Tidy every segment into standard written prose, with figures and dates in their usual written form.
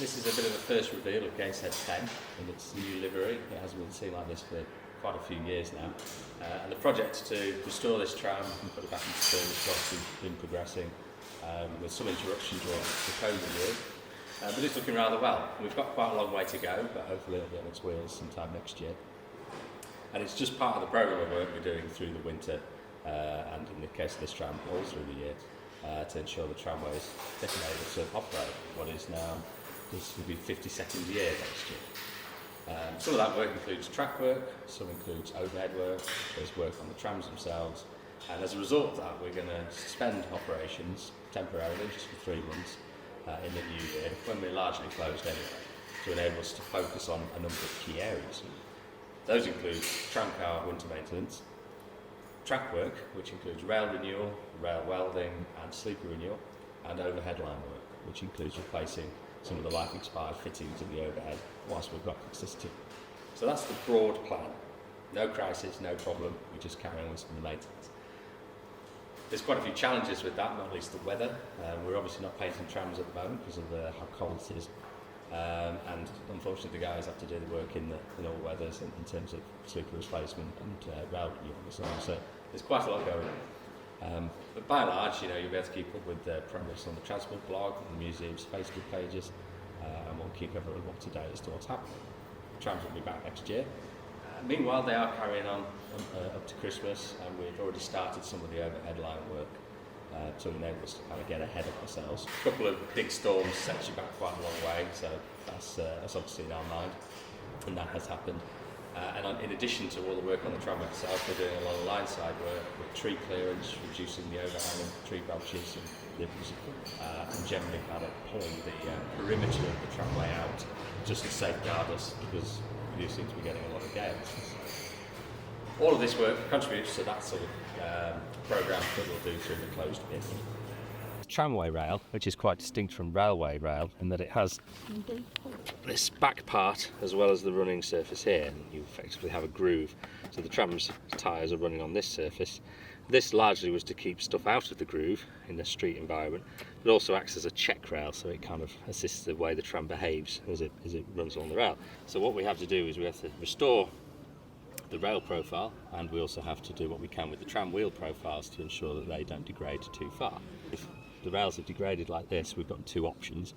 This is a bit of a first reveal of Gateshead 10 in its new livery. It hasn't been seen like this for quite a few years now. And the project to restore this tram and put it back into service has been progressing with some interruptions during the COVID year. But it's looking rather well. We've got quite a long way to go, but hopefully it'll be on its wheels sometime next year. And it's just part of the programme of work we're doing through the winter and in the case of this tram, all through the year to ensure the tramway is definitely able to operate what is now, this will be 52nd year next year. Some of that work includes track work, some includes overhead work, there's work on the trams themselves, and as a result of that we're going to suspend operations temporarily, just for 3 months, in the new year, when we're largely closed anyway, to enable us to focus on a number of key areas. Those include tramcar winter maintenance, track work, which includes rail renewal, rail welding and sleeper renewal, and overhead line work, which includes replacing some of the life expired fittings in the overhead whilst we've got consistency. So that's the broad plan. No crisis, no problem, we just carry on with some of the maintenance. There's quite a few challenges with that, not least the weather. We're obviously not painting trams at the moment because of how cold it is. And unfortunately the guys have to do the work in all weathers in terms of sleeper replacement and rail renewal and so on. So there's quite a lot going on. But by and large, you'll be able to keep up with progress on the transport blog and the museum's Facebook pages, and we'll keep everyone up to date as to what's happening. Trams will be back next year. Meanwhile, they are carrying on up to Christmas, and we've already started some of the overhead line work to enable us to kind of get ahead of ourselves. A couple of big storms sets you back quite a long way, so that's obviously in our mind, and that has happened. And in addition to all the work on the tramway itself, we're doing a lot of lineside work with tree clearance, reducing the overhanging tree branches and limbs, and generally kind of pulling the perimeter of the tramway out just to safeguard us, because we do seem to be getting a lot of gales. All of this work contributes to that sort of programme that we'll do through the closed bit. Tramway rail, which is quite distinct from railway rail in that it has this back part as well as the running surface here. You effectively have a groove, so the tram's tyres are running on this surface. This largely was to keep stuff out of the groove in the street environment, but also acts as a check rail, so it kind of assists the way the tram behaves as it runs along the rail. So what we have to do is we have to restore the rail profile, and we also have to do what we can with the tram wheel profiles to ensure that they don't degrade too far. If the rails are degraded like this, we've got 2 options.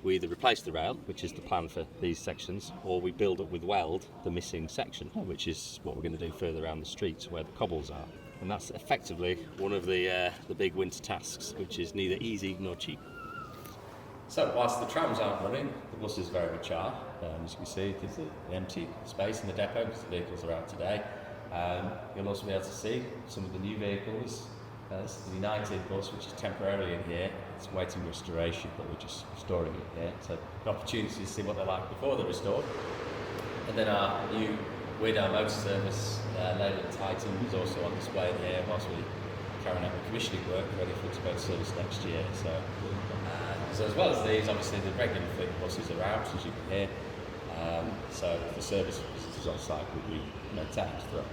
We either replace the rail, which is the plan for these sections, or we build up with weld the missing section, which is what we're going to do further around the streets where the cobbles are. And that's effectively one of the big winter tasks, which is neither easy nor cheap. So whilst the trams aren't running, the buses very much are. As you can see, there's an empty space in the depot because the vehicles are out today. You'll also be able to see some of the new vehicles. This is the United bus, which is temporarily in here. It's waiting restoration, but we're just restoring it here. So an opportunity to see what they're like before they're restored. And then our new Weird Motor Service labelled Titan is also on display here whilst we're carrying out the commissioning work ready for it to go to service next year. So as well as these, obviously the regular fleet buses are out, as you can hear. So for service visitors on site, we maintain throughout.